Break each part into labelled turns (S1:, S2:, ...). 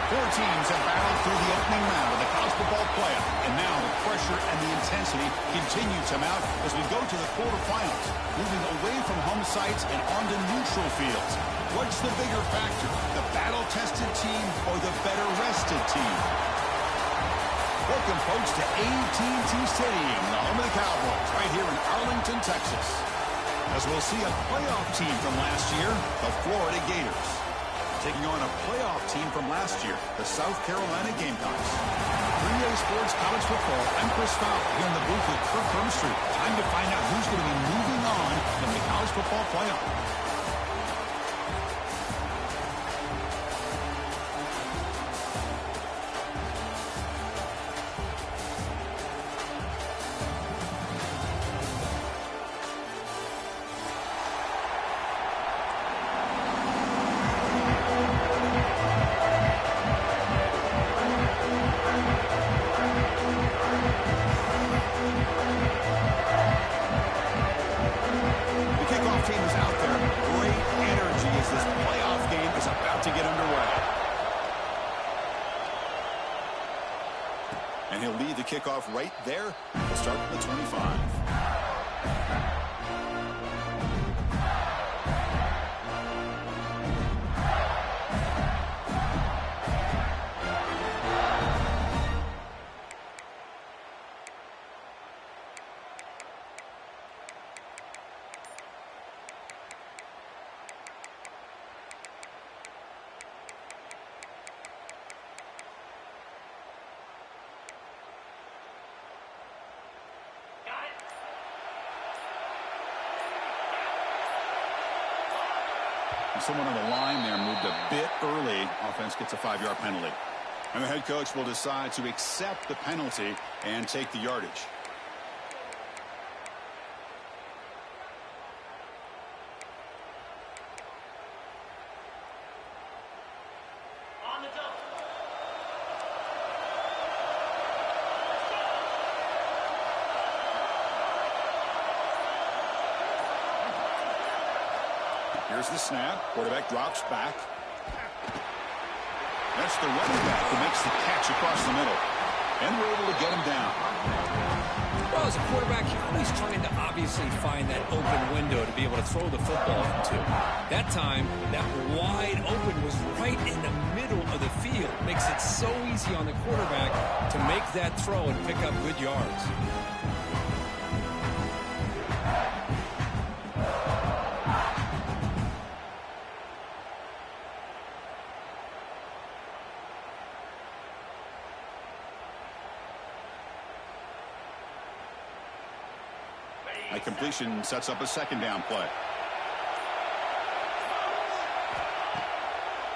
S1: Four teams have battled through the opening round of the college football playoff, and now the pressure and the intensity continue to mount as we go to the quarterfinals, moving away from home sites and onto neutral fields. What's the bigger factor, the battle-tested team or the better-rested team? Welcome, folks, to AT&T Stadium, the home of the Cowboys, right here in Arlington, Texas. As we'll see a playoff team from last year, the Florida Gators, taking on a playoff team from last year, the South Carolina Gamecocks. 3A Sports College Football, I'm Chris Fowler here in the booth with Kirk Hermstreet. Time to find out who's going to be moving on in the college football playoff. And he'll lead the kickoff right there. We'll start with the 25. Someone on the line there moved a bit early. Offense gets a 5-yard penalty. And the head coach will decide to accept the penalty and take the yardage. Here's the snap. Quarterback drops back. That's the running back who makes the catch across the middle. And we're able to get him down.
S2: Well, as a quarterback, you're always trying to obviously find that open window to be able to throw the football into. That time, that wide open was right in the middle of the field. Makes it so easy on the quarterback to make that throw and pick up good yards.
S1: A completion sets up a second down play.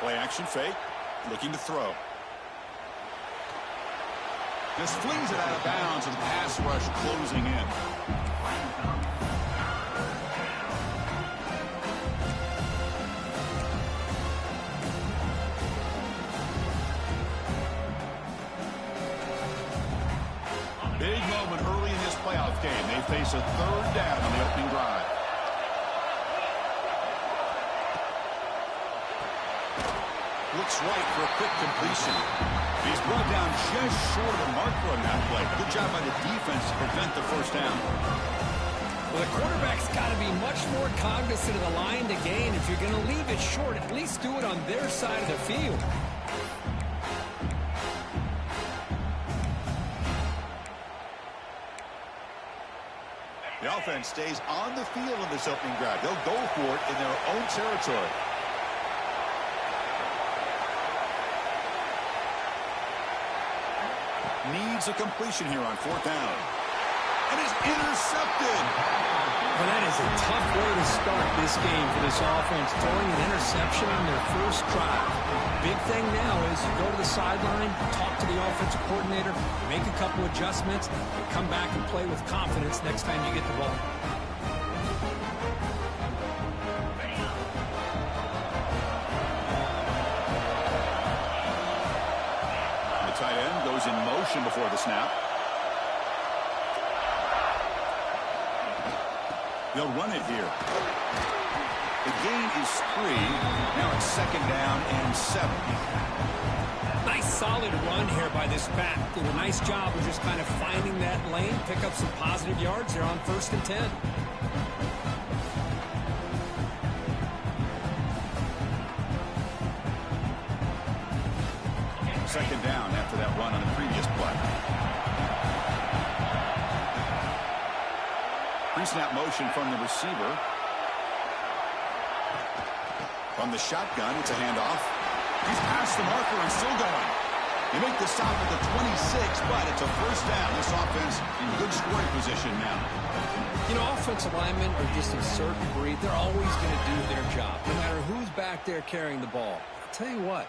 S1: Play action fake, looking to throw. Just flings it out of bounds with the pass rush closing in. Big moment early in this playoff game. They face a third down on the opening drive. Looks right for a quick completion. He's brought down just short of the marker on that play. Good job by the defense to prevent the first down.
S2: Well, the quarterback's got to be much more cognizant of the line to gain. If you're going to leave it short, at least do it on their side of the field.
S1: The offense stays on the field in this opening drive. They'll go for it in their own territory. Needs a completion here on fourth down. And is intercepted.
S2: Well, that is a tough way to start this game for this offense, throwing an interception on their first drive. Big thing now is you go to the sideline, talk to the offensive coordinator, make a couple adjustments, and come back and play with confidence next time you get the ball.
S1: The tight end goes in motion before the snap. They'll run it here. The gain is 3. Now it's second down and 7.
S2: Nice solid run here by this back. Did a nice job of just kind of finding that lane, pick up some positive yards there on 1st and 10.
S1: Second down after that run on the previous play. Pre-snap motion from the receiver. From the shotgun, it's a handoff. He's past the marker and still going. They make the stop at the 26, but it's a first down. This offense in good scoring position now.
S2: You know, offensive linemen are just a certain breed. They're always going to do their job, no matter who's back there carrying the ball. I'll tell you what,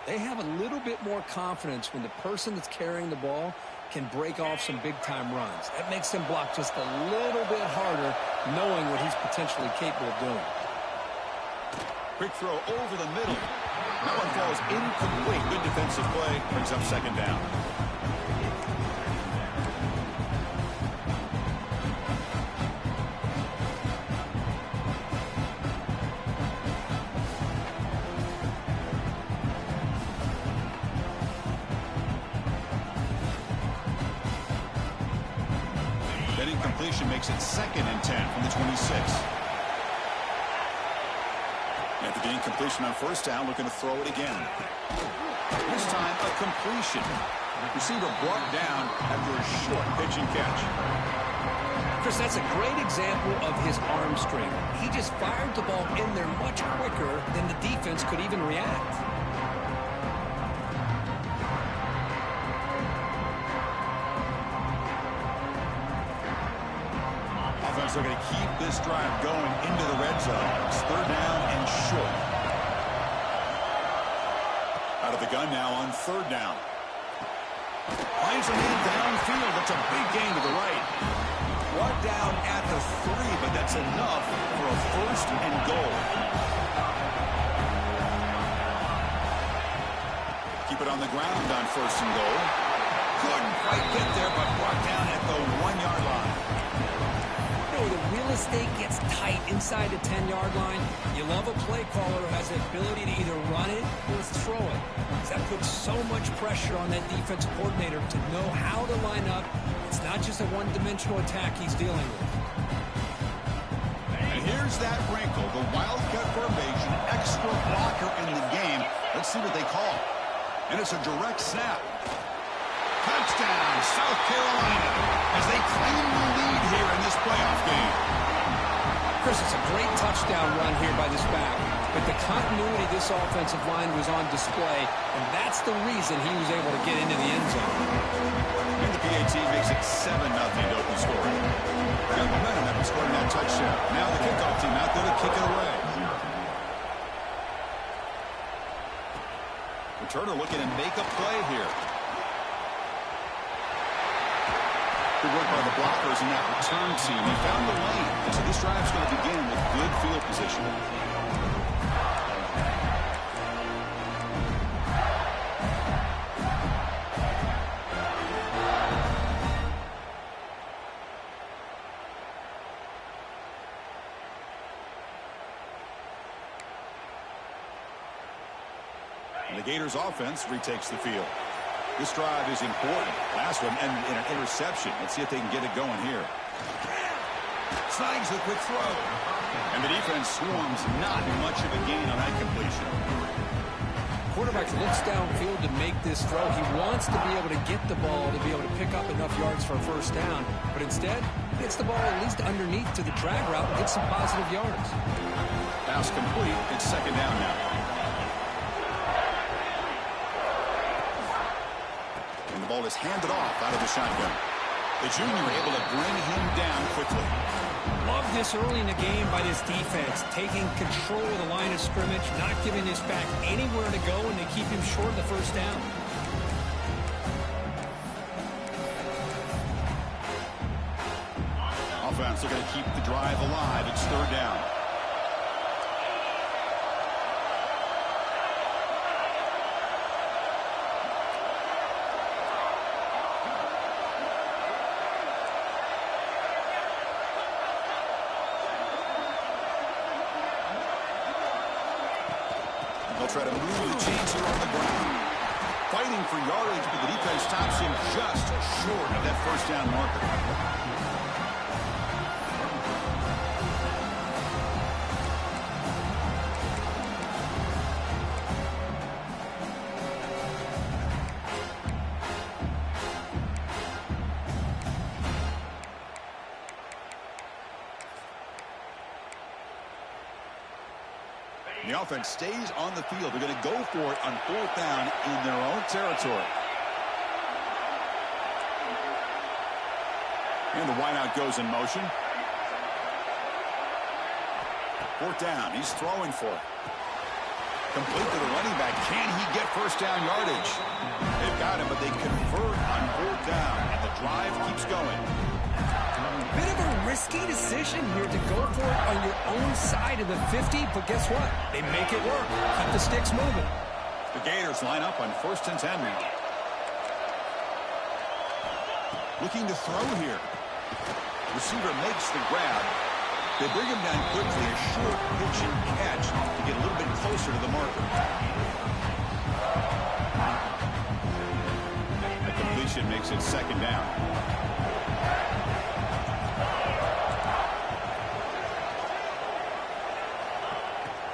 S2: they have a little bit more confidence when the person that's carrying the ball can break off some big-time runs. That makes them block just a little bit harder, knowing what he's potentially capable of doing.
S1: Quick throw over the middle. That one falls incomplete. Good defensive play. Brings up second down. That incompletion makes it second and 10 from the 26. After the incompletion on first down, looking to throw it again. This time, a completion. Receiver brought down after a short pitch and catch.
S2: Chris, that's a great example of his arm strength. He just fired the ball in there much quicker than the defense could even react.
S1: Offense looking to keep this drive going into the red zone. It's third down and short. Out of the gun now on third down. Finds a man downfield. That's a big gain to the right. Brought down at the 3, but that's enough for a first and goal. Keep it on the ground on first and goal. Couldn't quite get there, but brought down at the 1-yard line.
S2: The real estate gets tight inside the 10-yard line. You love a play caller who has the ability to either run it or throw it. That puts so much pressure on that defensive coordinator to know how to line up. It's not just a one-dimensional attack he's dealing with.
S1: And here's that wrinkle, the wildcat formation, extra blocker in the game. Let's see what they call. And it's a direct snap. Touchdown, South Carolina, as they claim the lead here in this playoff game.
S2: Chris, it's a great touchdown run here by this back, but the continuity of this offensive line was on display, and that's the reason he was able to get into the end zone.
S1: And the PAT makes it 7-0 to open scoring. Got momentum after scoring that touchdown. Now the kickoff team out there to kick it away. Returner looking to make a play here. Good work by the blockers in that return team. They found the lane, and so this drive is going to begin with good field position. And the Gators offense retakes the field. This drive is important. Last one, and an interception. Let's see if they can get it going here. Snags the quick throw. And the defense swarms not much of a gain on that completion.
S2: Quarterback looks downfield to make this throw. He wants to be able to get the ball to be able to pick up enough yards for a first down. But instead, he gets the ball at least underneath to the drag route and gets some positive yards.
S1: Pass complete. It's second down now. The ball is handed off out of the shotgun. The junior able to bring him down quickly.
S2: Love this early in the game by this defense, taking control of the line of scrimmage, not giving this back anywhere to go, and they keep him short of the first down.
S1: Offense are going to keep the drive alive. It's third down. They'll try to move the chains here on the ground. Fighting for yardage, but the defense stops him just short of that first down marker. The offense stays on the field. They're going to go for it on fourth down in their own territory. And the wideout goes in motion. Fourth down. He's throwing for it. Complete to the running back. Can he get first down yardage? They've got him, but they convert on fourth down, and the drive keeps going.
S2: Bit of a risky decision here to go for it on your own side of the 50, but guess what? They make it work. Keep the sticks moving.
S1: The Gators line up on 1st and 10 now. Looking to throw here. Receiver makes the grab. They bring him down quickly, a short pitch and catch to get a little bit closer to the marker. The completion makes it second down.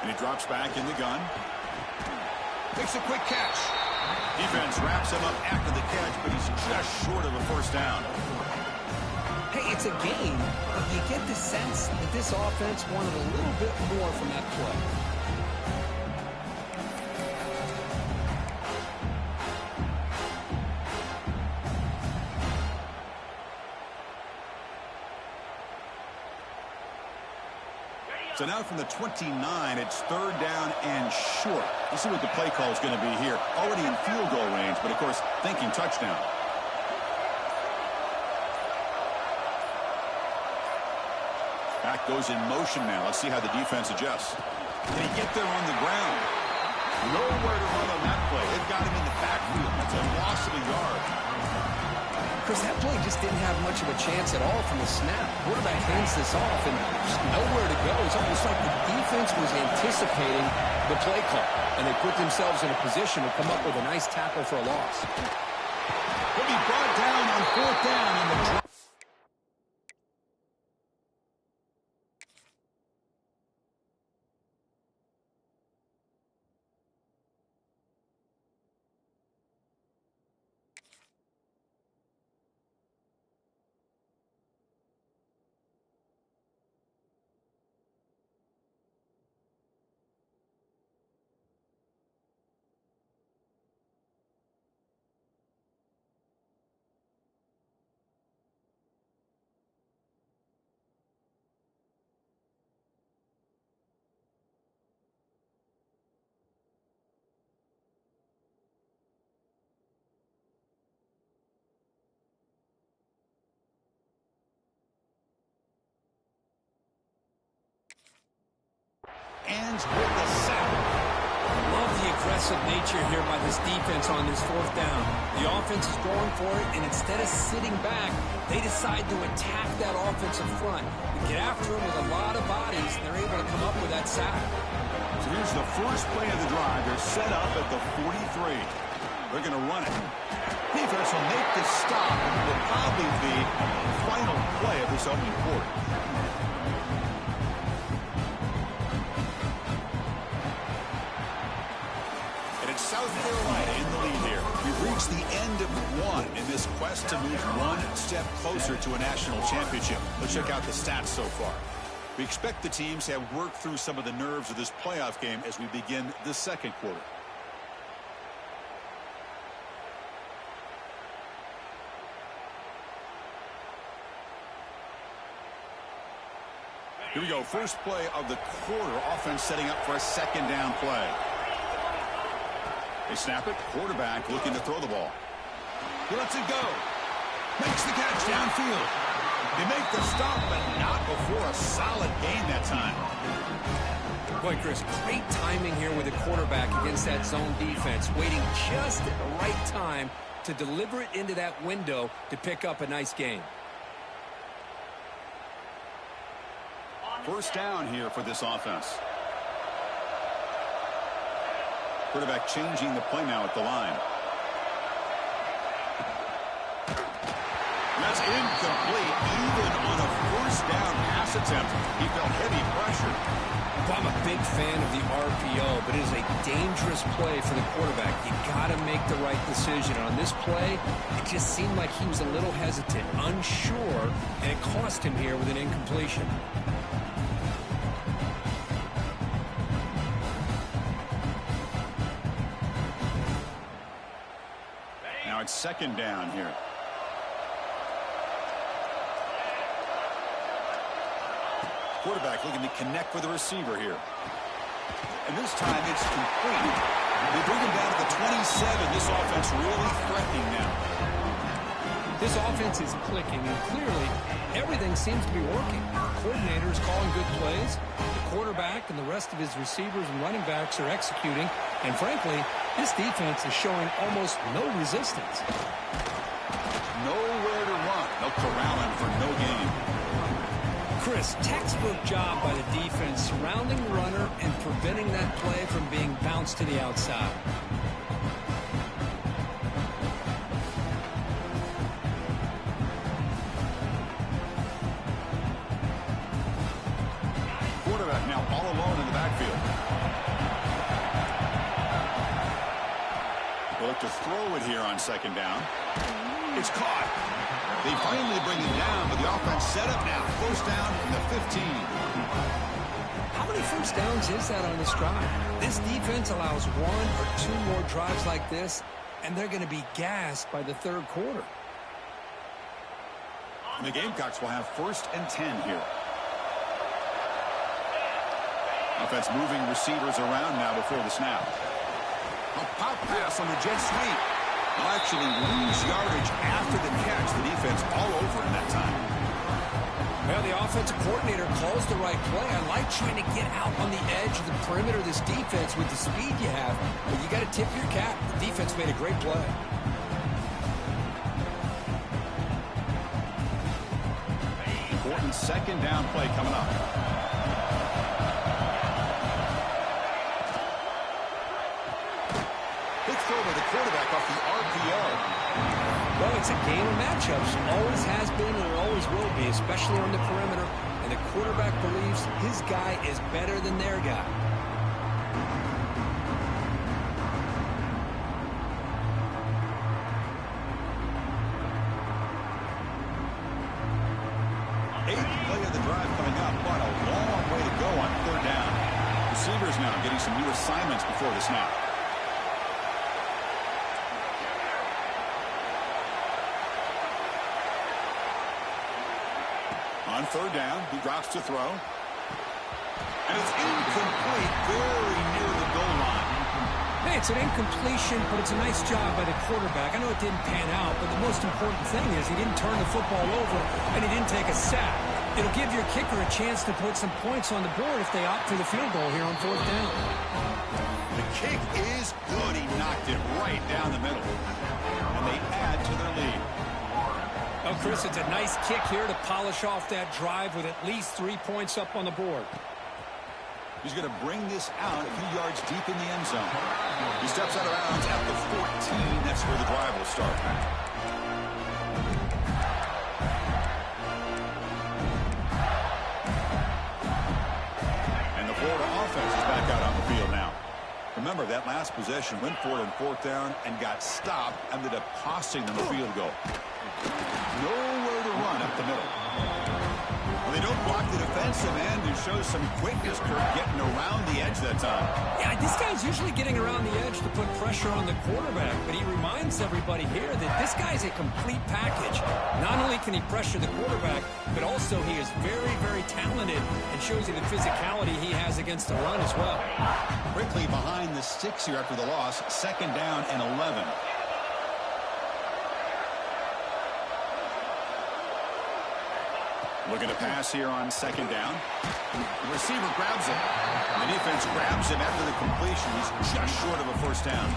S1: And he drops back in the gun. Makes a quick catch. Defense wraps him up after the catch, but he's just short of a first down.
S2: Hey, it's a game, but you get the sense that this offense wanted a little bit more from that play.
S1: So now from the 29, it's third down and short. Let's see what the play call is going to be here. Already in field goal range, but of course, thinking touchdown. Back goes in motion now. Let's see how the defense adjusts. Can he get there on the ground? Nowhere to run on that play. They've got him in the backfield. That's a loss of a yard.
S2: Because that play just didn't have much of a chance at all from the snap. Quarterback hands this off, and there's nowhere to go. It's almost like the defense was anticipating the play call, and they put themselves in a position to come up with a nice tackle for a loss.
S1: He'll be brought down on fourth down in the drop. Falcons with the sack.
S2: Love the aggressive nature here by this defense on this fourth down. The offense is going for it, and instead of sitting back, they decide to attack that offensive front. They get after them with a lot of bodies, and they're able to come up with that sack.
S1: So here's the first play of the drive. They're set up at the 43. They're going to run it. Defense will make the stop, and it will probably be the final play of this opening quarter. South Carolina in the lead here. We've reached the end of one in this quest to move one step closer to a national championship. Let's check out the stats so far. We expect the teams to have worked through some of the nerves of this playoff game as we begin the second quarter. Here we go. First play of the quarter. Offense setting up for a second down play. They snap it. Quarterback looking to throw the ball. He lets it go. Makes the catch downfield. They make the stop, but not before a solid gain that time.
S2: Boy, Chris, great timing here with the quarterback against that zone defense, waiting just at the right time to deliver it into that window to pick up a nice gain.
S1: First down here for this offense. Quarterback changing the play now at the line. And that's incomplete. Even on a first down pass attempt, he felt heavy pressure.
S2: Well, I'm a big fan of the RPO, but it is a dangerous play for the quarterback. You got to make the right decision. On this play, it just seemed like he was a little hesitant, unsure, and it cost him here with an incompletion.
S1: It's second down here. Quarterback looking to connect with the receiver here. And this time it's complete. They bring him down to the 27. This offense really threatening now.
S2: This offense is clicking, and clearly everything seems to be working. The coordinator is calling good plays. The quarterback and the rest of his receivers and running backs are executing. And frankly, this defense is showing almost no resistance.
S1: Nowhere to run. They'll corral him for no gain.
S2: Chris, textbook job by the defense surrounding the runner and preventing that play from being bounced to the outside.
S1: Quarterback now all alone in the backfield. They'll look to throw it here on second down. It's caught. They finally bring it down, but the offense set up now. First down from the 15.
S2: How many first downs is that on this drive? This defense allows one or two more drives like this, and they're going to be gassed by the third quarter.
S1: And the Gamecocks will have first and 10 here. Offense moving receivers around now before the snap. A pop pass on the jet sweep. They'll actually lose yardage after the catch. The defense all over in that time.
S2: Well, the offensive coordinator calls the right play. I like trying to get out on the edge of the perimeter of this defense with the speed you have. But you got to tip your cap. The defense made a great play.
S1: Important second down play coming up. Over the quarterback off the RPO.
S2: Well, it's a game of matchups. Always has been and it always will be, especially on the perimeter. And the quarterback believes his guy is better than their guy.
S1: Eighth play of the drive coming up, but a long way to go on third down. Receivers now getting some new assignments before the snap. On third down, he drops to throw. And it's incomplete, very near the goal line.
S2: Hey, it's an incompletion, but it's a nice job by the quarterback. I know it didn't pan out, but the most important thing is he didn't turn the football over and he didn't take a sack. It'll give your kicker a chance to put some points on the board if they opt for the field goal here on 4th down.
S1: The kick is good. He knocked it right down the middle. And they add to their lead.
S2: Oh, Chris, it's a nice kick here to polish off that drive with at least 3 points up on the board.
S1: He's going to bring this out a few yards deep in the end zone. He steps out of bounds at the 14. That's where the drive will start. And the Florida offense is back out on the field now. Remember, that last possession went for it on 4th down and got stopped, ended up costing them a field goal. Nowhere to run up the middle. Well, they don't block the defensive end and show some quickness, Kirk, getting around the edge that time.
S2: Yeah, this guy's usually getting around the edge to put pressure on the quarterback, but he reminds everybody here that this guy's a complete package. Not only can he pressure the quarterback, but also he is very, very talented and shows you the physicality he has against the run as well.
S1: Quickly behind the sticks here after the loss, 2nd down and 11. Looking to pass here on 2nd down. The receiver grabs it. The defense grabs him after the completion. He's just short of a 1st down.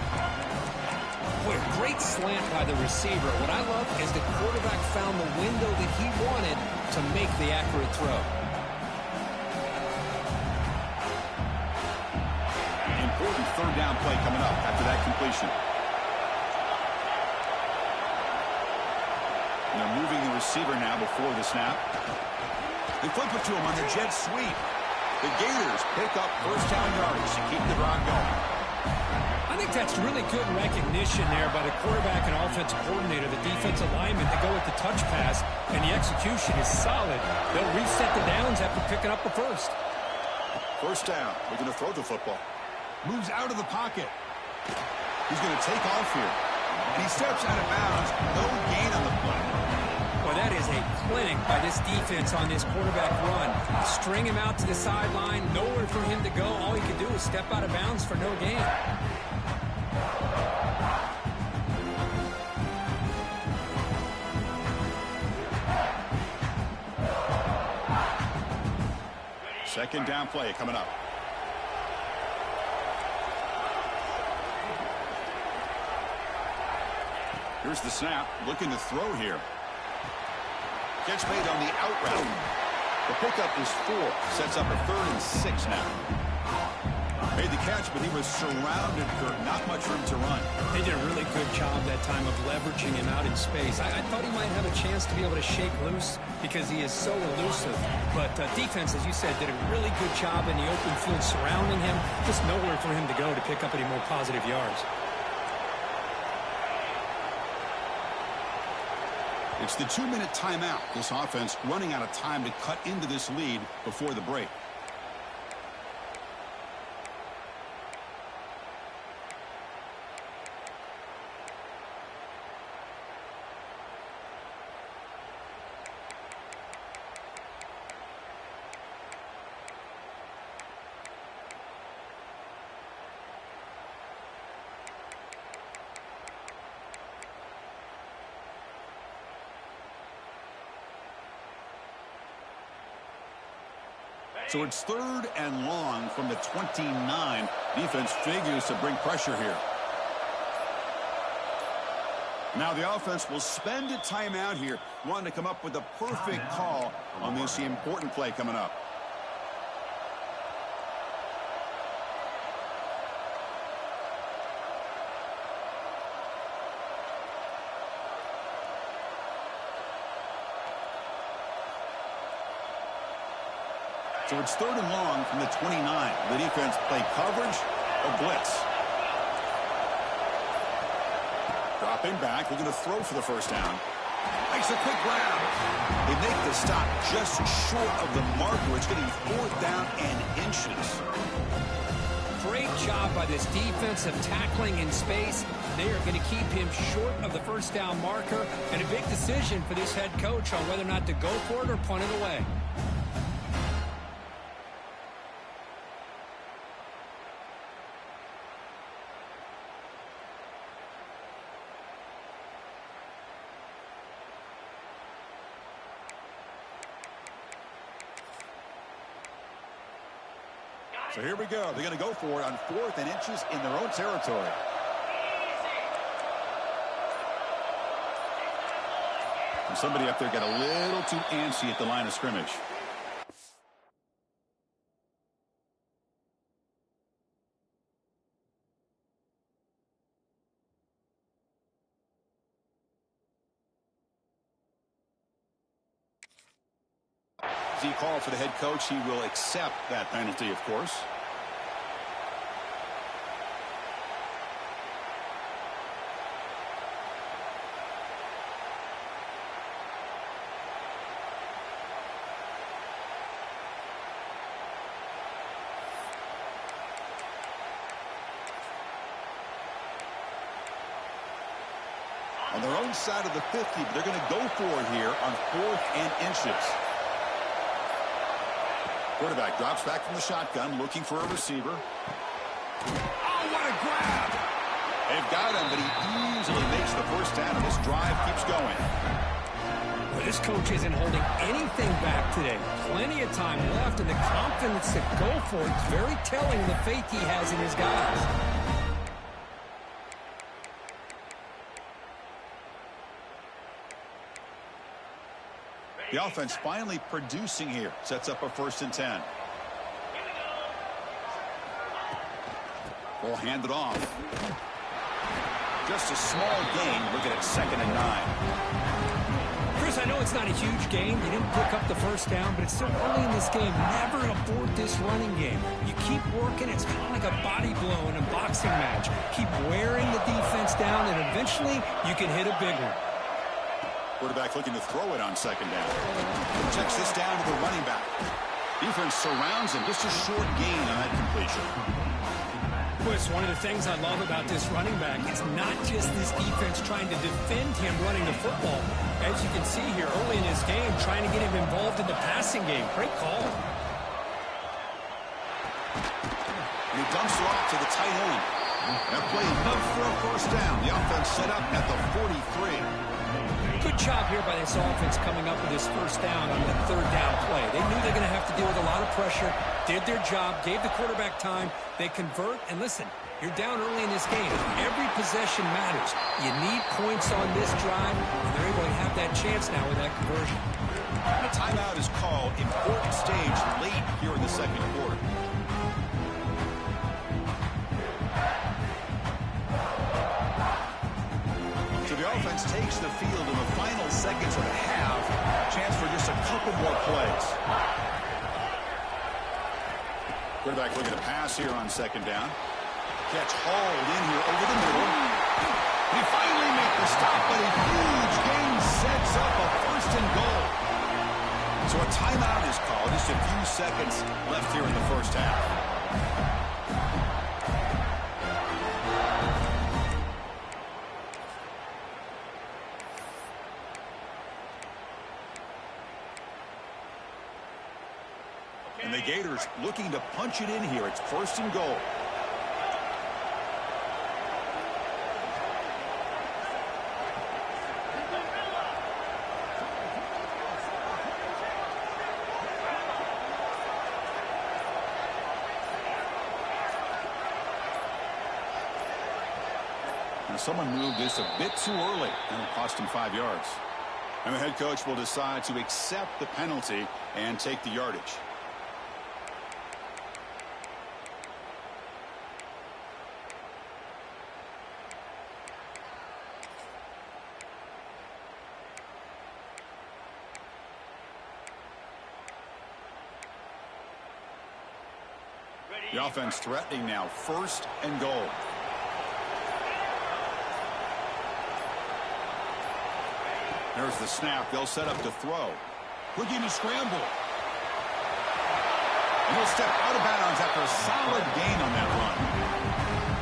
S2: Boy, a great slant by the receiver. What I love is the quarterback found the window that he wanted to make the accurate throw.
S1: Important 3rd down play coming up after that completion. And they're moving the receiver now before the snap. They flip it to him on the jet sweep. The Gators pick up 1st down yardage to keep the drive going.
S2: I think that's really good recognition there by the quarterback and offensive coordinator, the defensive lineman, to go with the touch pass, and the execution is solid. They'll reset the downs after picking up the 1st.
S1: 1st down. They're going to throw the football. Moves out of the pocket. He's going to take off here. And he steps out of bounds. No gain on the play.
S2: Well, that is a clinic by this defense on this quarterback run. String him out to the sideline, nowhere for him to go. All he can do is step out of bounds for no gain.
S1: Second down play coming up. Here's the snap, looking to throw here. Catch made on the out route. The pickup is 4, sets up a 3rd and 6 now. Made the catch, but he was surrounded, Kurt. Not much room to run.
S2: They did a really good job that time of leveraging him out in space. I thought he might have a chance to be able to shake loose because he is so elusive. But defense, as you said, did a really good job in the open field surrounding him. Just nowhere for him to go to pick up any more positive yards.
S1: It's the 2-minute timeout. This offense running out of time to cut into this lead before the break. So it's 3rd and long from the 29. Defense figures to bring pressure here. Now the offense will spend a timeout here, wanting to come up with a perfect call on this important play coming up. So it's 3rd and long from the 29. The defense play coverage or blitz. Dropping back, looking to throw for the 1st down. Makes a quick grab. They make the stop just short of the marker. It's getting 4th down and inches.
S2: Great job by this defense of tackling in space. They are going to keep him short of the 1st down marker, and a big decision for this head coach on whether or not to go for it or punt it away.
S1: So here we go. They're going to go for it on 4th and inches in their own territory. And somebody up there got a little too antsy at the line of scrimmage. He called for the head coach. He will accept that penalty, of course. On their own side of the 50, but they're going to go for it here on 4th and inches. Quarterback drops back from the shotgun, looking for a receiver. Oh, what a grab! They've got him, but he easily makes the first down, and this drive keeps going.
S2: Well, this coach isn't holding anything back today. Plenty of time left, and the confidence to go for it is very telling of the faith he has in his guys.
S1: The offense finally producing here. Sets up a 1st and 10. Ball handed off. Just a small gain. Looking at 2nd and 9.
S2: Chris, I know it's not a huge game. You didn't pick up the first down, but it's still early in this game. Never abort this running game. You keep working. It's kind of like a body blow in a boxing match. Keep wearing the defense down, and eventually you can hit a big one.
S1: Quarterback looking to throw it on 2nd down. Checks this down to the running back. Defense surrounds him. Just a short gain on that completion.
S2: Chris, one of the things I love about this running back is not just this defense trying to defend him running the football. As you can see here early in this game, trying to get him involved in the passing game. Great call.
S1: And he dumps it off to the tight end. That play enough for a 1st down. The offense set up at the 43.
S2: Good job here by this offense coming up with this 1st down on the 3rd down play. They knew they're going to have to deal with a lot of pressure, did their job, gave the quarterback time. They convert, and listen, you're down early in this game. Every possession matters. You need points on this drive, and they're able to have that chance now with that conversion.
S1: And a timeout is called. Important stage late here in the 2nd quarter. The offense takes the field in the final seconds of the half. Chance for just a couple more plays. Quarterback looking to pass here on 2nd down. Catch hauled in here over the middle. He finally makes the stop, but a huge gain sets up a 1st and goal. So a timeout is called. Just a few seconds left here in the 1st half. And the Gators looking to punch it in here. It's 1st and goal. And someone moved this a bit too early, and it cost him 5 yards. And the head coach will decide to accept the penalty and take the yardage. The offense threatening now, 1st and goal. There's the snap. They'll set up to throw. Looking to scramble. And he'll step out of bounds after a solid gain on that run.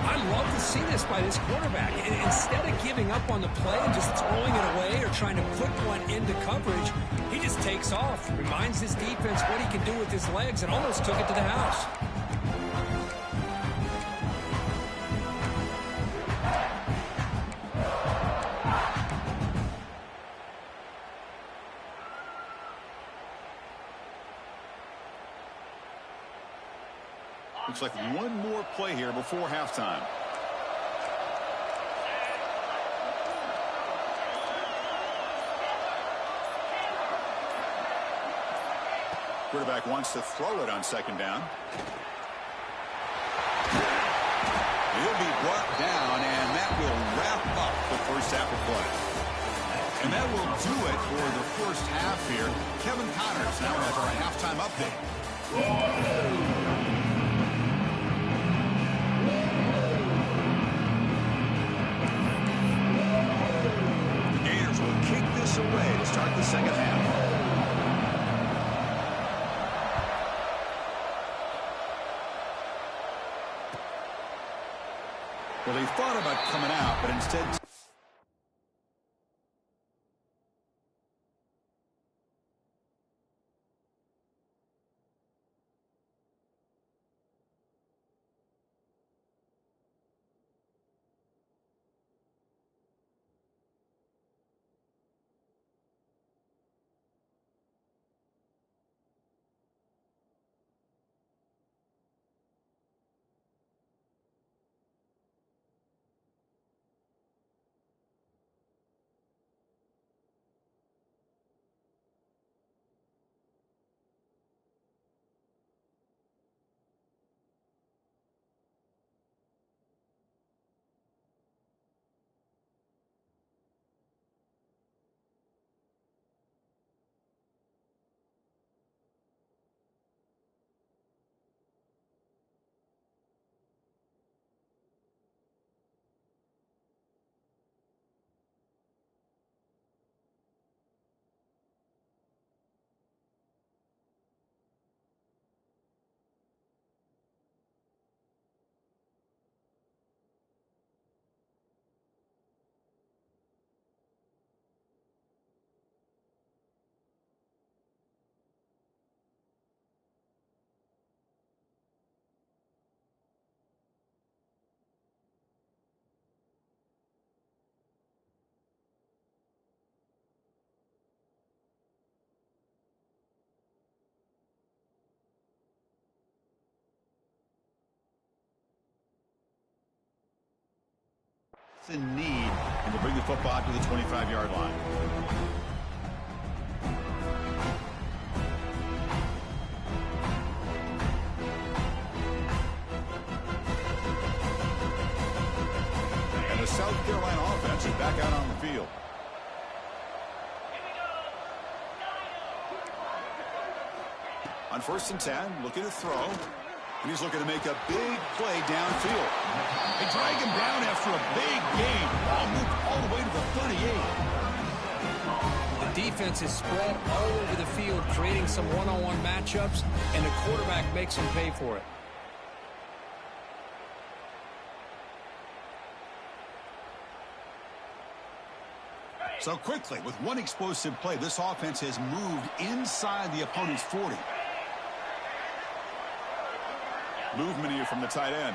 S2: I love to see this by this quarterback. Instead of giving up on the play and just throwing it away or trying to put one into coverage, he just takes off, reminds his defense what he can do with his legs, and almost took it to the house.
S1: Looks like one more play here before halftime. Quarterback wants to throw it on second down. He'll be brought down, and that will wrap up the first half of play. And that will do it for the first half here. Kevin Connors now has our halftime update. The Gators will kick this away to start the second half. Well, they thought about coming out, but instead... in need, and will bring the football to the 25-yard line. And the South Carolina offense is back out on the field. On 1st and 10, looking to throw. And he's looking to make a big play downfield. They drag him down after a big gain. Ball moved all the way to the 38.
S2: The defense is spread all over the field, creating some one-on-one matchups, and the quarterback makes them pay for it.
S1: So quickly, with one explosive play, this offense has moved inside the opponent's 40. Movement here from the tight end.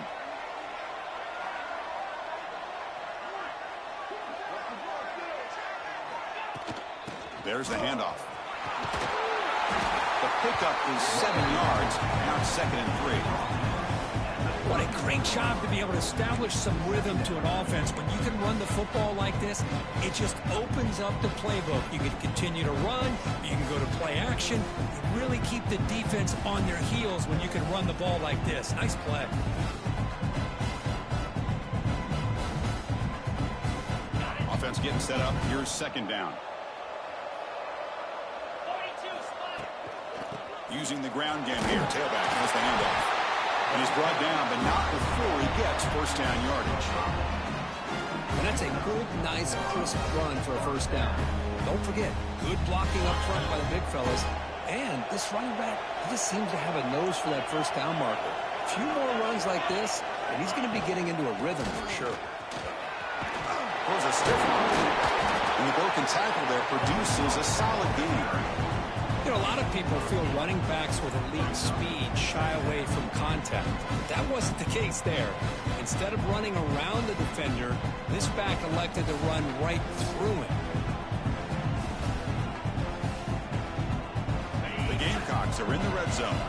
S1: There's the handoff. The pickup is 7 yards. Now it's 2nd and 3.
S2: What a great job to be able to establish some rhythm to an offense. When you can run the football like this, it just opens up the playbook. You can continue to run. You can go to play action. You really keep the defense on their heels when you can run the ball like this. Nice play.
S1: Offense getting set up. Here's 2nd down. Using the ground game here. Tailback has the handoff. And he's brought down, but not before he gets 1st down yardage.
S2: And that's a good, nice, crisp run for a 1st down. Don't forget, good blocking up front by the big fellas. And this running back, he just seems to have a nose for that 1st down marker. A few more runs like this, and he's going to be getting into a rhythm for sure.
S1: Throws a stiff one. And the broken tackle there produces a solid gain.
S2: You know, a lot of people feel running backs with elite speed shy away from contact. That wasn't the case there. Instead of running around the defender, this back elected to run right through him. The
S1: Gamecocks are in the red zone.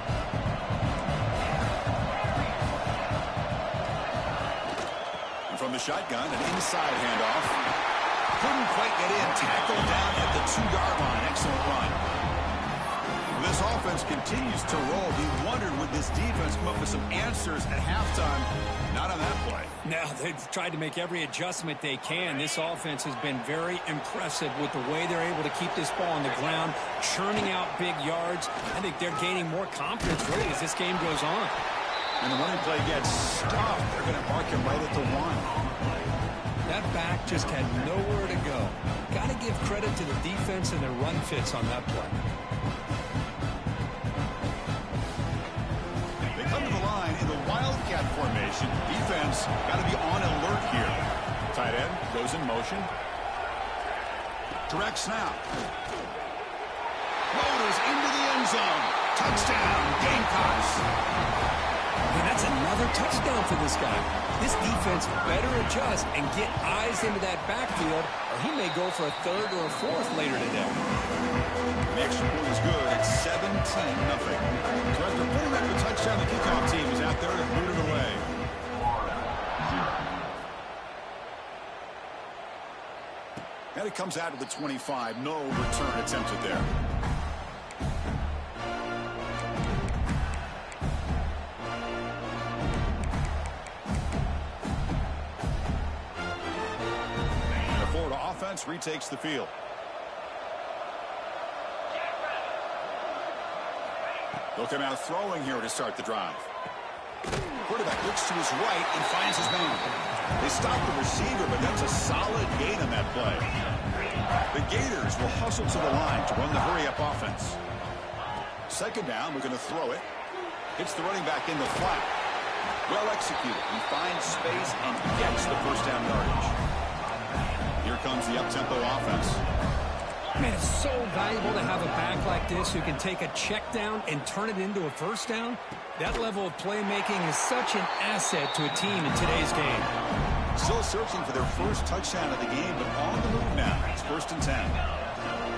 S1: the shotgun, an inside handoff. Couldn't quite get in. Tackled down at the 2-yard line. Excellent run. This offense continues to roll. We wondered, would this defense come up with some answers at halftime? Not on that play.
S2: Now, they've tried to make every adjustment they can. This offense has been very impressive with the way they're able to keep this ball on the ground, churning out big yards. I think they're gaining more confidence, really, as this game goes on.
S1: And the running play gets stopped. They're going to mark him right at the 1.
S2: That back just had nowhere to go. Got to give credit to the defense and their run fits on that play.
S1: They come to the line in the Wildcat formation. Defense got to be on alert here. Tight end goes in motion. Direct snap. Floaters into the end zone. Touchdown, Gamecocks.
S2: And that's another touchdown for this guy. This defense better adjust and get eyes into that backfield, or he may go for a 3rd or a 4th later today.
S1: The extra point is good. It's 17-0. So after putting up the touchdown, the kickoff team is out there to boot it away. And it comes out of the 25. No return attempted there. Retakes the field. They'll come out throwing here to start the drive. Quarterback looks to his right and finds his man. They stop the receiver, but that's a solid gain on that play. The Gators will hustle to the line to run the hurry-up offense. 2nd down, we're going to throw it. Hits the running back in the flat. Well executed. He finds space and gets the 1st down yardage. Here comes the up-tempo offense.
S2: Man, it's so valuable to have a back like this who can take a check down and turn it into a 1st down. That level of playmaking is such an asset to a team in today's game.
S1: Still searching for their 1st touchdown of the game, but on the move now. It's 1st and 10.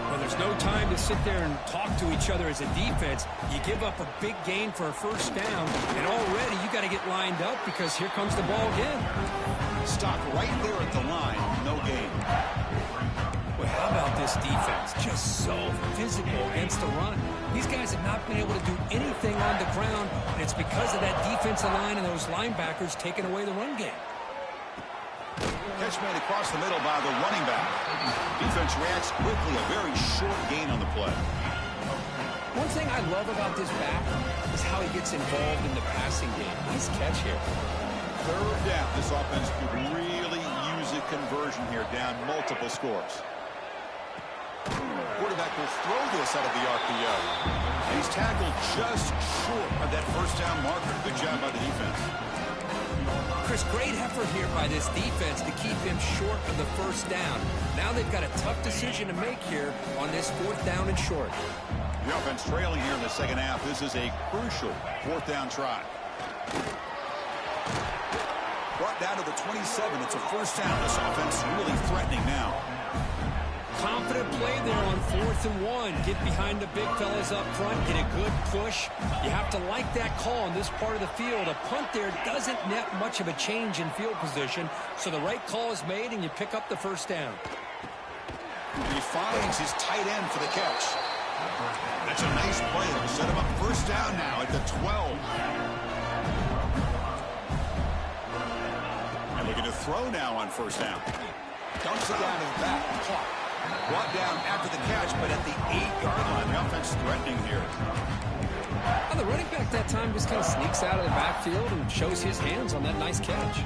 S2: Well, there's no time to sit there and talk to each other as a defense. You give up a big gain for a 1st down, and already you got to get lined up because here comes the ball again.
S1: Stop right there at the line. No gain.
S2: Well, how about this defense? Just so physical against the run. These guys have not been able to do anything on the ground, and it's because of that defensive line and those linebackers taking away the run game.
S1: Catch made across the middle by the running back. Defense reacts quickly. A very short gain on the play.
S2: One thing I love about this back is how he gets involved in the passing game. Nice catch here.
S1: 3rd down. This offense could really use a conversion here, down multiple scores. Quarterback will throw this out of the RPO. And he's tackled just short of that 1st down marker. Good job by the defense.
S2: Chris, great effort here by this defense to keep him short of the 1st down. Now they've got a tough decision to make here on this 4th down and short.
S1: The offense trailing here in the 2nd half. This is a crucial 4th down try. Brought down to the 27. It's a 1st down. This offense really threatening now.
S2: Confident play there on 4th and 1. Get behind the big fellas up front. Get a good push. You have to like that call in this part of the field. A punt there doesn't net much of a change in field position. So the right call is made and you pick up the 1st down.
S1: He finds his tight end for the catch. That's a nice play. It'll set him up 1st down now at the 12. And looking to throw now on 1st down. Dumps it down to the back. Caught. Brought down after the catch, but at the 8-yard line. The offense threatening here.
S2: Well, the running back that time just kind of sneaks out of the backfield and shows his hands on that nice catch.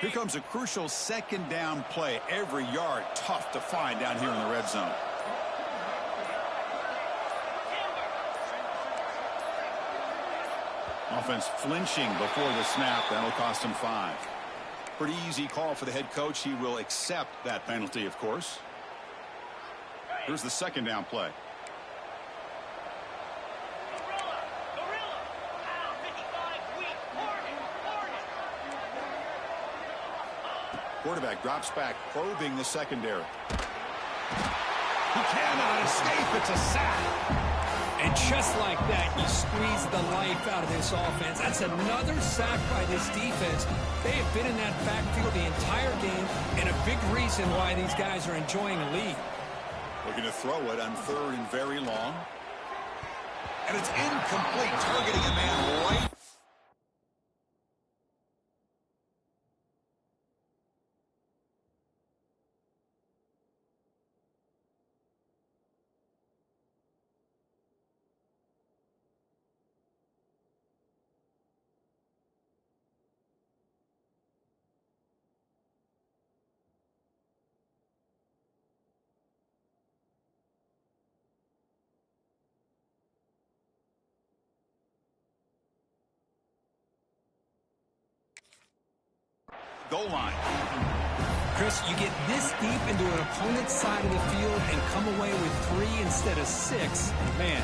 S1: Here comes a crucial 2nd down play. Every yard tough to find down here in the red zone. Offense flinching before the snap. That'll cost him 5. Pretty easy call for the head coach. He will accept that penalty, of course. Here's the 2nd down play. Quarterback drops back, probing the secondary. He cannot escape. It's a sack.
S2: And just like that, you squeeze the life out of this offense. That's another sack by this defense. They have been in that backfield the entire game, and a big reason why these guys are enjoying a lead.
S1: Looking to throw it on 3rd and very long. And it's incomplete, targeting a man right. Goal line.
S2: Chris, you get this deep into an opponent's side of the field and come away with 3 instead of 6. Man,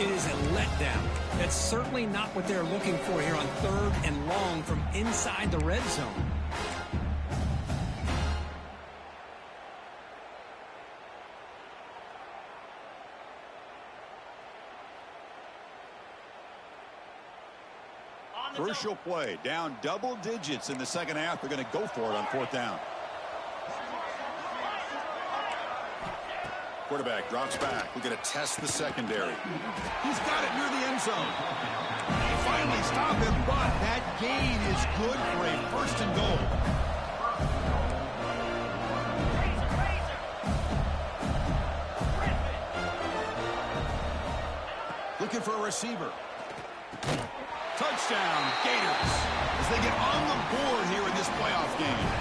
S2: it is a letdown. That's certainly not what they're looking for here on 3rd and long from inside the red zone.
S1: Crucial play. Down double digits in the second half. They're going to go for it on 4th down. Quarterback drops back. We're going to test the secondary. He's got it near the end zone. They finally stop him, but that gain is good for a 1st and goal. Looking for a receiver. Touchdown, Gators, as they get on the board here in this playoff game.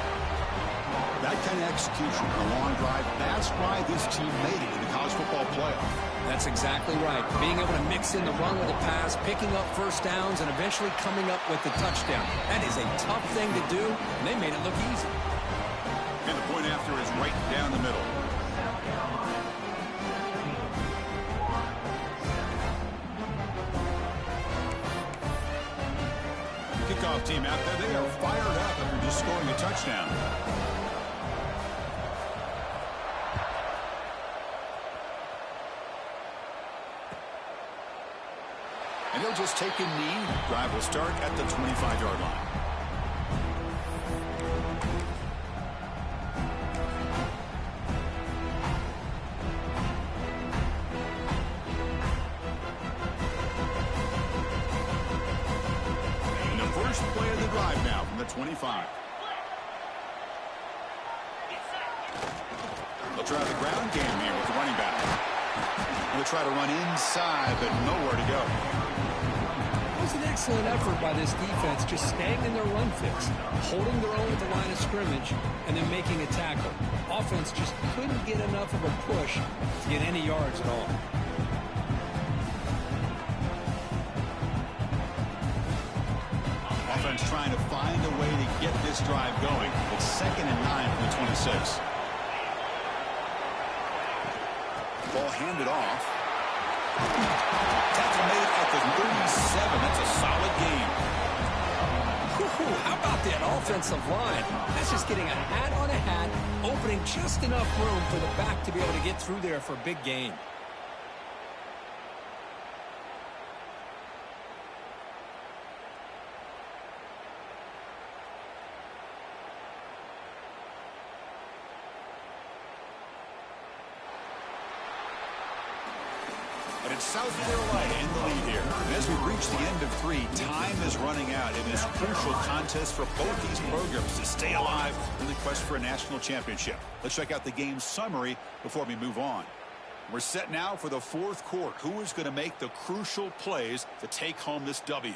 S1: That kind of execution, a long drive, that's why this team made it in the college football playoff.
S2: That's exactly right. Being able to mix in the run with the pass, picking up 1st downs, and eventually coming up with the touchdown. That is a tough thing to do, and they made it look easy.
S1: And the point after is right down the middle. Kickoff team out there, they are fired up after just scoring a touchdown. And he'll just take a knee. Drive will start at the 25-yard line. First play of the drive now from the 25. They'll try the ground game here with the running back. They'll try to run inside, but nowhere to go.
S2: It was an excellent effort by this defense, just staying in their run fix, holding their own at the line of scrimmage, and then making a tackle. Offense just couldn't get enough of a push to get any yards at all.
S1: Offense trying to find a way to get this drive going. It's 2nd and 9 from the 26. Ball handed off. Tackle made at the 37. That's a solid gain.
S2: How about that offensive line? That's just getting a hat on a hat, opening just enough room for the back to be able to get through there for a big gain.
S1: But it's South Carolina in the lead here. And as we reach the end of 3, time is running out in this crucial contest for both these programs to stay alive in the quest for a national championship. Let's check out the game summary before we move on. We're set now for the 4th quarter. Who is going to make the crucial plays to take home this W?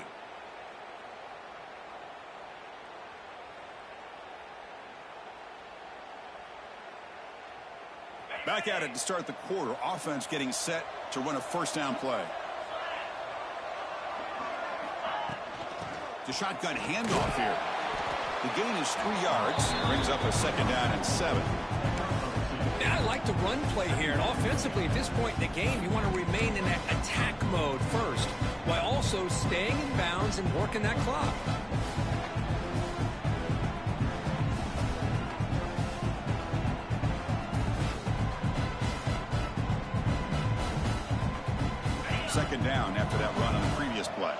S1: Back at it to start the quarter. Offense getting set to run a 1st down play. The shotgun handoff here. The gain is 3 yards. Brings up a 2nd down and 7.
S2: Yeah, I like the run play here. And offensively, at this point in the game, you want to remain in that attack mode first, while also staying in bounds and working that clock.
S1: Second down after that run on the previous play.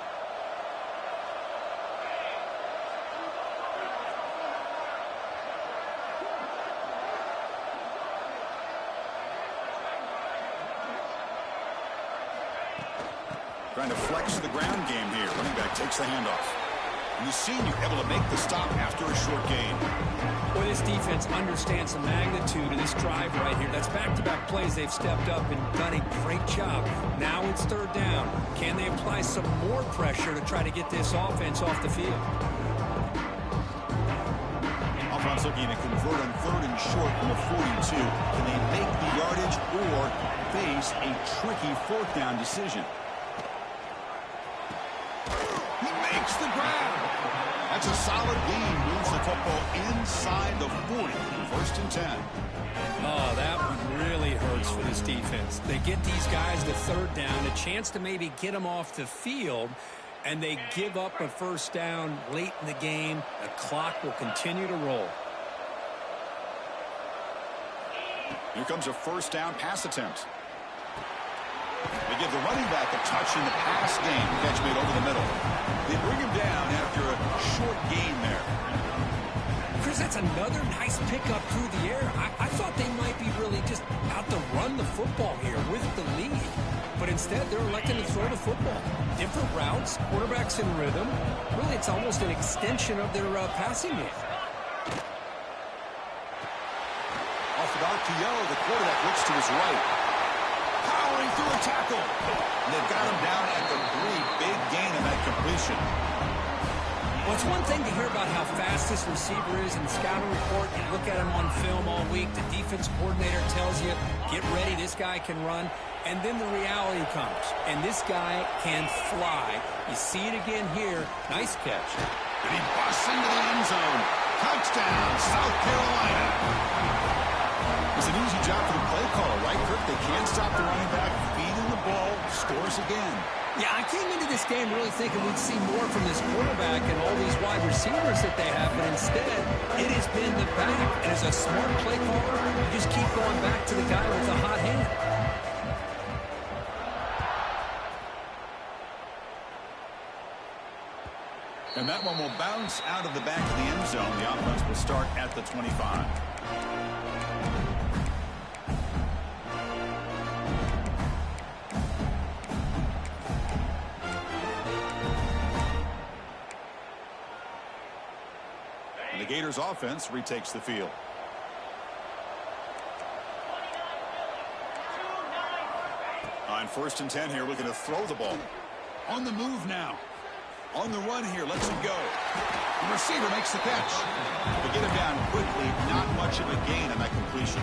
S1: Trying to flex the ground game here. Running back takes the handoff. And the senior able to make the stop after a short gain.
S2: Well, this defense understands the magnitude of this drive right here. That's back-to-back plays. They've stepped up and done a great job. Now it's third down. Can they apply some more pressure to try to get this offense off the field?
S1: Offense looking to convert on third and short from the 42. Can they make the yardage or face a tricky fourth down decision? He makes the grab. That's a solid gain. Moves the football inside the 40. First and 10.
S2: Oh, that one really hurts for this defense. They get these guys to third down, a chance to maybe get them off the field, and they give up a first down late in the game. The clock will continue to roll.
S1: Here comes a first down pass attempt. They give the running back a touch in the pass game. Catch made over the middle. They bring him down after a short gain there.
S2: Chris, that's another nice pickup through the air. I thought they might be really just out to run the football here with the lead. But instead, they're electing to throw the football. Different routes, quarterbacks in rhythm. Really, it's almost an extension of their passing game.
S1: Off the RPO, the quarterback looks to his right. Powering through a tackle. And they've got him down at the 3. Big gain in that completion.
S2: Well, it's one thing to hear about how fast this receiver is in the scouting report. You look at him on film all week. The defense coordinator tells you, get ready, this guy can run. And then the reality comes. And this guy can fly. You see it again here. Nice catch.
S1: And he busts into the end zone. Touchdown, South Carolina. It's an easy job for the play caller, right, Kirk? They can't stop the running back, feeding the ball, scores again.
S2: Yeah, I came into this game really thinking we'd see more from this quarterback and all these wide receivers that they have, but instead, it has been the back. And as a smart play caller, you just keep going back to the guy with the hot hand.
S1: And that one will bounce out of the back of the end zone. The offense will start at the 25. The Gators offense retakes the field. On first and 10 here, looking to throw the ball. On the move now. On the run here, lets it go. The receiver makes the catch. They get him down quickly, not much of a gain on that completion.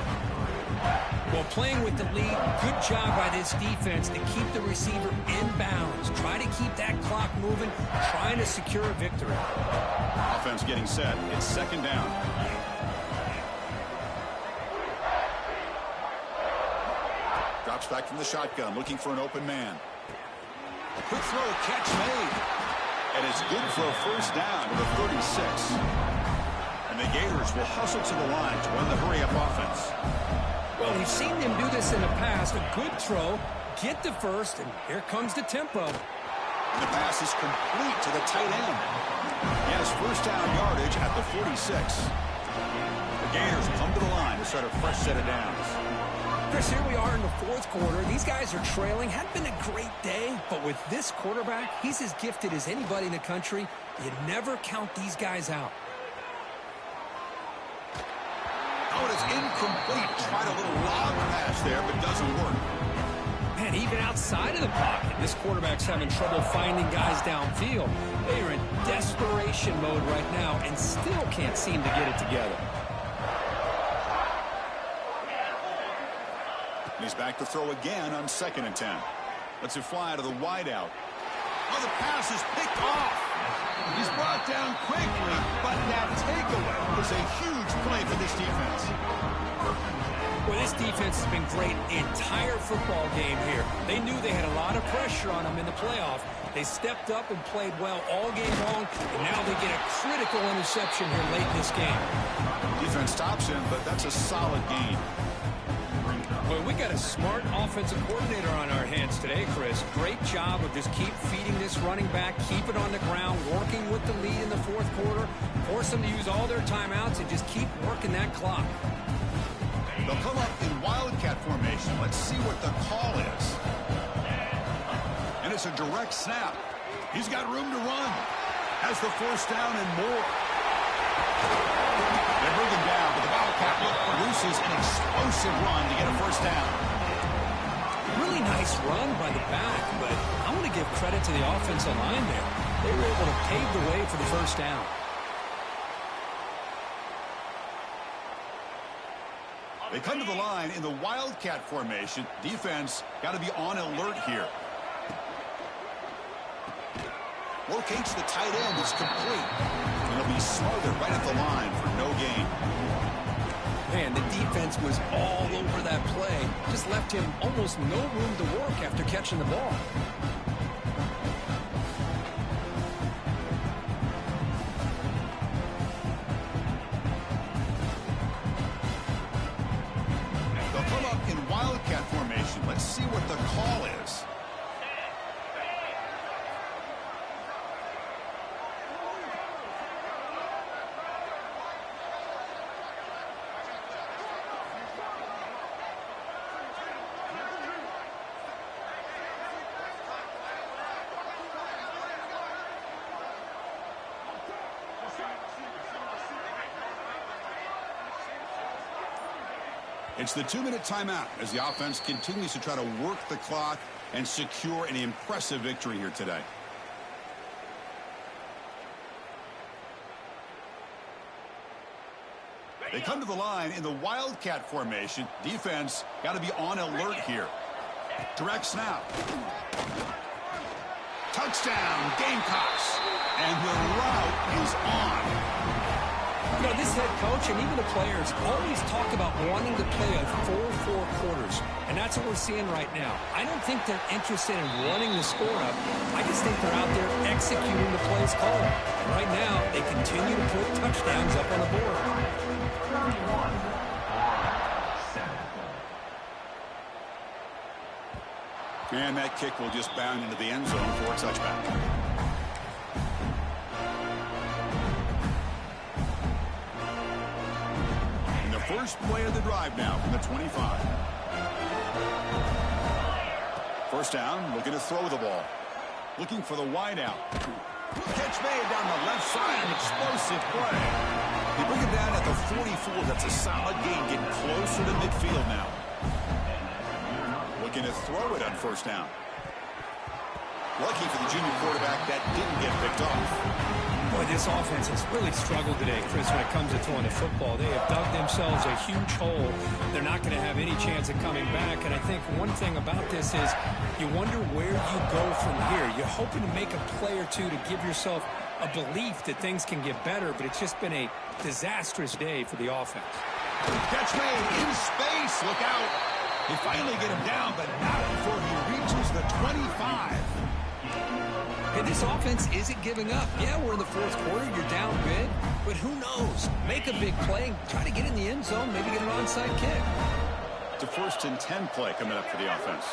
S2: Well, playing with the lead, good job by this defense to keep the receiver in bounds. Try to keep that clock moving, trying to secure a victory.
S1: Offense getting set. It's second down. Drops back from the shotgun, looking for an open man. Quick throw, catch made. And it's good for a first down to the 36. And the Gators will hustle to the line to run the hurry-up offense.
S2: Well, we've seen them do this in the past. A good throw, get the first, and here comes the tempo.
S1: And the pass is complete to the tight end. He has first down yardage at the 46. The Gators come to the line to start a fresh set of downs.
S2: Chris, here we are in the fourth quarter. These guys are trailing. Hadn't been a great day, but with this quarterback, he's as gifted as anybody in the country. You never count these guys out.
S1: Oh, it's incomplete. Tried a little lob pass there, but doesn't work.
S2: Man, even outside of the pocket, this quarterback's having trouble finding guys downfield. They are in desperation mode right now and still can't seem to get it together.
S1: He's back to throw again on second and 10. Lets it fly to the wideout. Oh, the pass is picked off. He's brought down quickly, but that takeaway was a huge play for this defense.
S2: Well, this defense has been great the entire football game here. They knew they had a lot of pressure on them in the playoff. They stepped up and played well all game long, and now they get a critical interception here late in this game.
S1: Defense stops him, but that's a solid gain.
S2: Well, we got a smart offensive coordinator on our hands today, Chris. Great job of just keep feeding this running back, keep it on the ground, working with the lead in the fourth quarter, force them to use all their timeouts, and just keep working that clock.
S1: They'll come up in wildcat formation. Let's see what the call is. And it's a direct snap. He's got room to run. Has the first down and more. They bring him down, but the Wildcat look produces an explosive run to get a first down.
S2: Really nice run by the back, but I want to give credit to the offensive line there. They were able to pave the way for the first down.
S1: They come to the line in the Wildcat formation. Defense got to be on alert here. Locates the tight end. It's complete. And it'll be smothered right at the line for no gain.
S2: Man, the defense was all over that play. Just left him almost no room to work after catching the ball.
S1: They'll come up in Wildcat formation. Let's see what the call is. It's the 2-minute timeout as the offense continues to try to work the clock and secure an impressive victory here today. They come to the line in the Wildcat formation. Defense got to be on alert here. Direct snap. Touchdown, Gamecocks. And the route is on.
S2: You know, this head coach and even the players always talk about wanting to play a full 4 quarters, and that's what we're seeing right now. I don't think they're interested in running the score up. I just think they're out there executing the plays called. And right now, they continue to put touchdowns up on the board.
S1: And that kick will just bound into the end zone for a touchback. First play of the drive now from the 25. First down, looking to throw the ball. Looking for the wide out. Catch made down the left side, an explosive play. They bring it down at the 44. That's a solid gain, getting closer to midfield now. Looking to throw it on first down. Lucky for the junior quarterback, that didn't get picked off.
S2: Boy, this offense has really struggled today, Chris, when it comes to throwing the football. They have dug themselves a huge hole. They're not going to have any chance of coming back. And I think one thing about this is you wonder where you go from here. You're hoping to make a play or two to give yourself a belief that things can get better, but it's just been a disastrous day for the offense.
S1: Catch made in space. Look out. They finally get him down, but not before he reaches the 25.
S2: Hey, this offense isn't giving up. Yeah, we're in the fourth quarter. You're down big. But who knows? Make a big play. Try to get in the end zone. Maybe get an onside kick.
S1: It's a 1st and 10 play coming up for the offense.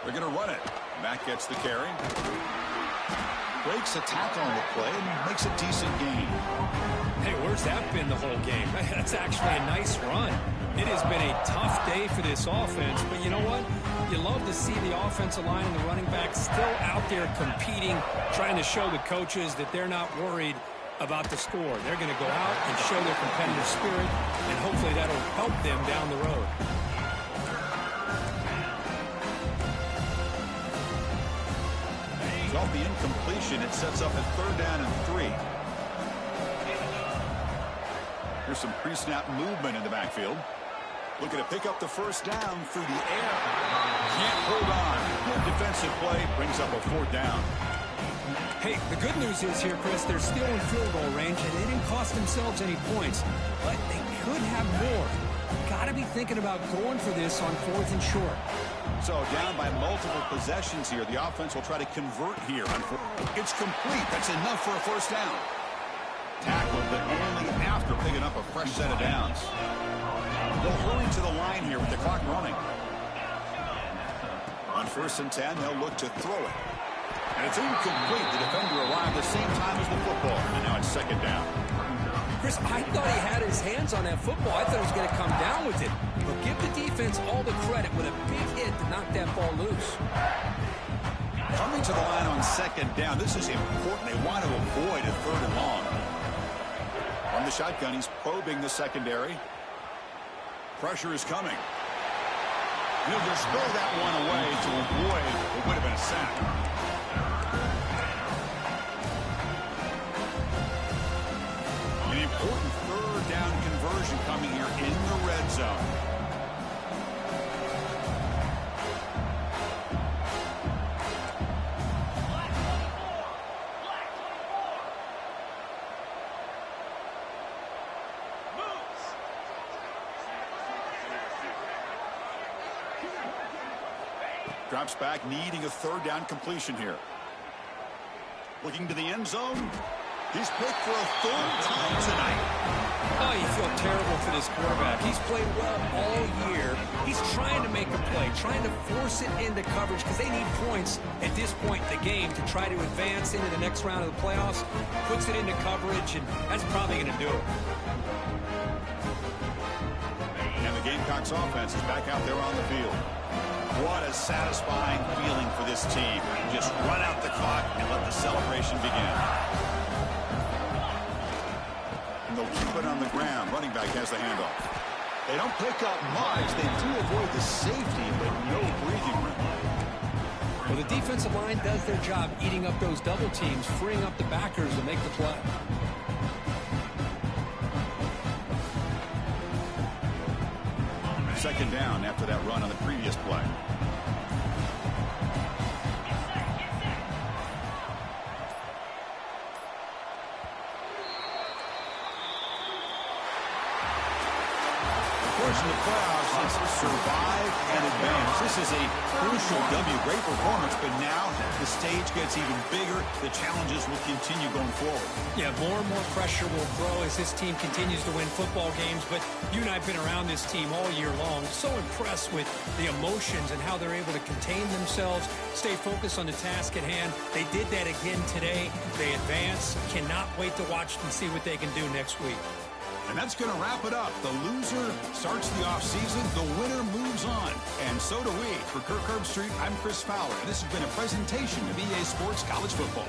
S1: They're going to run it. Matt gets the carry. Breaks a tackle on the play and makes a decent gain.
S2: Hey, where's that been the whole game? That's actually a nice run. It has been a tough day for this offense, but you know what? You love to see the offensive line and the running backs still out there competing, trying to show the coaches that they're not worried about the score. They're going to go out and show their competitive spirit, and hopefully that'll help them down the road.
S1: Off the incompletion, it sets up at 3rd down and 3. Here's some pre-snap movement in the backfield. Looking to pick up the first down through the air. Can't hold on. Good defensive play brings up a 4th down.
S2: Hey, the good news is here, Chris, they're still in field goal range, and they didn't cost themselves any points, but they could have more. Got to be thinking about going for this on 4th and short.
S1: So down by multiple possessions here. The offense will try to convert here. It's complete. That's enough for a first down. Tackled, but only after picking up a fresh set of downs. They'll hurry to the line here with the clock running. On 1st and 10, they'll look to throw it. And it's incomplete. The defender arrived the same time as the football. And now it's 2nd down.
S2: Chris, I thought he had his hands on that football. I thought he was going to come down with it. But give the defense all the credit with a big hit to knock that ball loose.
S1: Coming to the line on 2nd down. This is important. They want to avoid a 3rd and long. From the shotgun, he's probing the secondary. Pressure is coming. He'll just throw that one away to avoid what would have been a sack. An important 3rd down conversion coming here in the red zone. Drops back, needing a 3rd down completion here. Looking to the end zone. He's picked for a 3rd time tonight.
S2: Oh, you feel terrible for this quarterback. He's played well all year. He's trying to make a play, trying to force it into coverage because they need points at this point in the game to try to advance into the next round of the playoffs. Puts it into coverage, and that's probably going to do it.
S1: And the Gamecocks offense is back out there on the field. What a satisfying feeling for this team. Just run out the clock and let the celebration begin. And they'll keep it on the ground. Running back has the handoff. They don't pick up much. They do avoid the safety, but no breathing room.
S2: Well, the defensive line does their job eating up those double teams, freeing up the backers to make the play.
S1: Second down after that run on the previous play. Of course, in the playoffs, it's survive and advance. This is a crucial W. Great performance, but now the stage gets even bigger. The challenges will continue going forward.
S2: Yeah, more and more pressure will grow as this team continues to win football games. But you and I have been around this team all year long. So impressed with the emotions and how they're able to contain themselves, stay focused on the task at hand. They did that again today. They advance. Cannot wait to watch and see what they can do next week.
S1: And that's going to wrap it up. The loser starts the offseason. The winner moves on. And so do we. For Kirk Herbstreit, I'm Chris Fowler. This has been a presentation of EA Sports College Football.